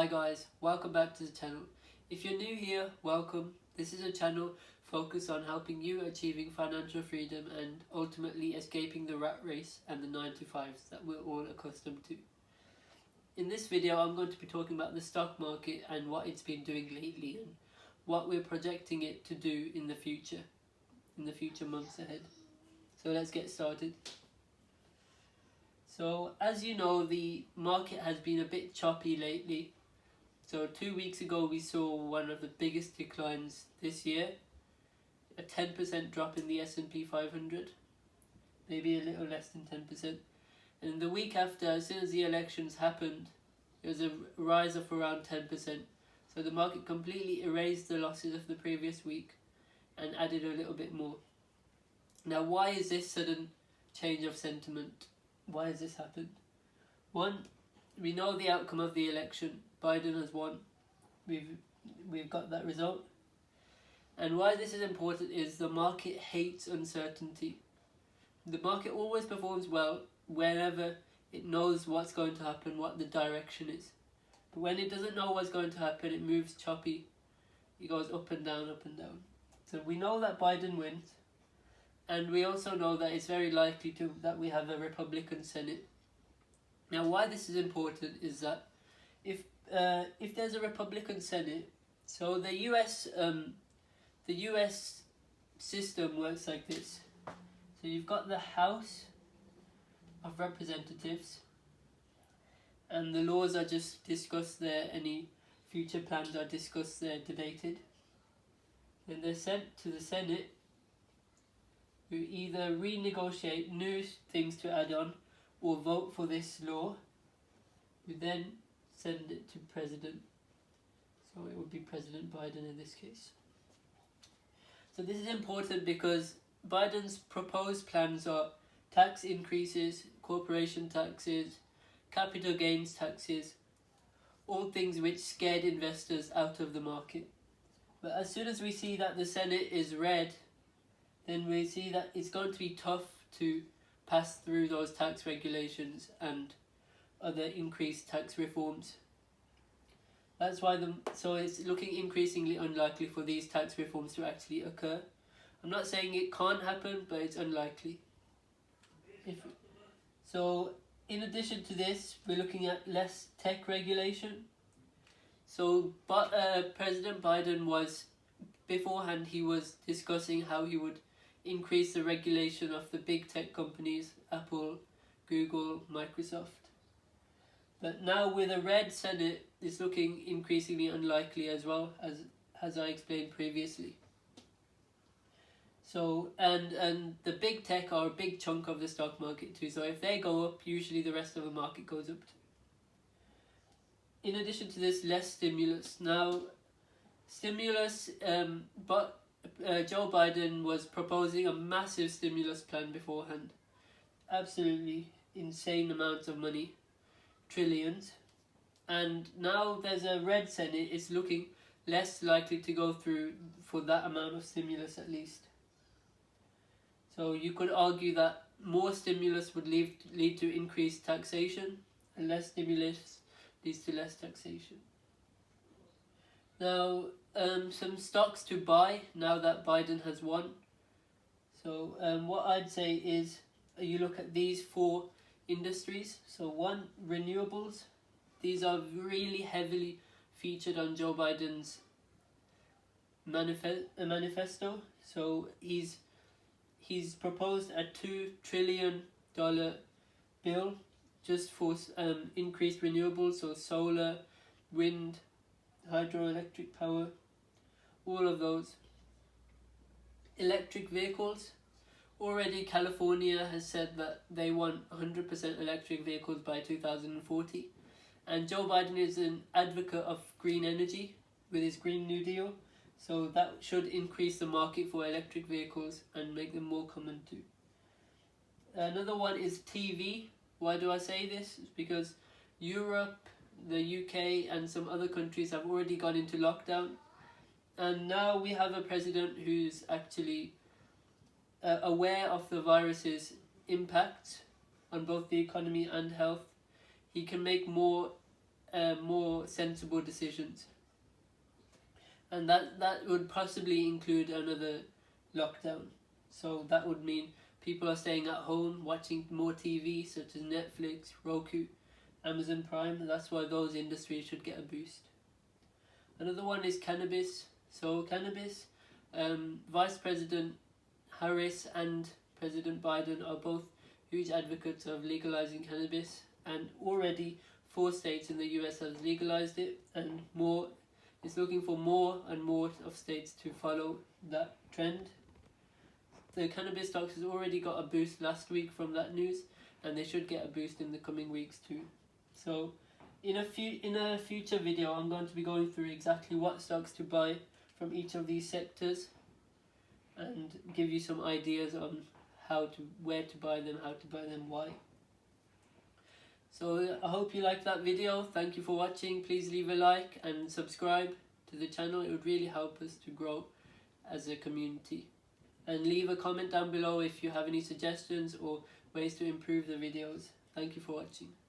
Hi guys, welcome back to the channel. If you're new here, welcome. This is a channel focused on helping you achieving financial freedom and ultimately escaping the rat race and the 9 to 5s that we're all accustomed to. In this video I'm going to be talking about the stock market and what it's been doing lately and what we're projecting it to do in the future months ahead. So let's get started. So as you know, the market has been a bit choppy lately. So 2 weeks ago we saw one of the biggest declines this year, a 10% drop in the S&P 500, maybe a little less than 10%. And the week after, as soon as the elections happened, there was a rise of around 10%. So the market completely erased the losses of the previous week and added a little bit more. Now why is this sudden change of sentiment? Why has this happened? One, we know the outcome of the election. Biden has won. We've got that result. And why this is important is the market hates uncertainty. The market always performs well whenever it knows what's going to happen, what the direction is. But when it doesn't know what's going to happen, it moves choppy. It goes up and down, up and down. So we know that Biden wins. And we also know that it's very likely that we have a Republican Senate. Now, why this is important is that if there's a Republican Senate, so the U.S. system works like this. So you've got the House of Representatives, and the laws are just discussed there. Any future plans are discussed there, debated. Then they're sent to the Senate, who either renegotiate new things to add on or vote for this law, who then send it to President. So it would be President Biden in this case. So this is important because Biden's proposed plans are tax increases, corporation taxes, capital gains taxes, all things which scared investors out of the market. But as soon as we see that the Senate is red, then we see that it's going to be tough to pass through those tax regulations and other increased tax reforms. That's why so it's looking increasingly unlikely for these tax reforms to actually occur. I'm not saying it can't happen, but it's unlikely. So in addition to this, we're looking at less tech regulation. So President Biden beforehand he was discussing how he would increase the regulation of the big tech companies, Apple, Google, Microsoft. But now with a red Senate, it's looking increasingly unlikely as well, as I explained previously. So, and the big tech are a big chunk of the stock market too, so if they go up, usually the rest of the market goes up too. In addition to this, less stimulus. Now, Joe Biden was proposing a massive stimulus plan beforehand. Absolutely insane amounts of money, trillions. And now there's a red Senate, it's looking less likely to go through for that amount of stimulus at least. So you could argue that more stimulus would lead to increased taxation, and less stimulus leads to less taxation. Now, some stocks to buy now that Biden has won. So what I'd say is you look at these 4 industries. So one, renewables. These are really heavily featured on Joe Biden's manifesto. So he's proposed a $2 trillion bill just for increased renewables, so solar, wind, hydroelectric power, all of those. Electric vehicles. Already California has said that they want 100% electric vehicles by 2040. And Joe Biden is an advocate of green energy with his Green New Deal. So that should increase the market for electric vehicles and make them more common too. Another one is TV. Why do I say this? It's because Europe, the UK and some other countries have already gone into lockdown. And now we have a president who's actually aware of the virus's impact on both the economy and health. He can make more more sensible decisions. And that would possibly include another lockdown. So that would mean people are staying at home, watching more TV, such as Netflix, Roku, Amazon Prime. That's why those industries should get a boost. Another one is cannabis. So cannabis, Vice President Harris and President Biden are both huge advocates of legalizing cannabis, and already 4 states in the US have legalized it, and more is looking for more and more of states to follow that trend. The cannabis stocks has already got a boost last week from that news, and they should get a boost in the coming weeks too. So in a future video, I'm going to be going through exactly what stocks to buy from each of these sectors, and give you some ideas on where to buy them, how to buy them, why. So I hope you liked that video. Thank you for watching. Please leave a like and subscribe to the channel. It would really help us to grow as a community. And leave a comment down below if you have any suggestions or ways to improve the videos. Thank you for watching.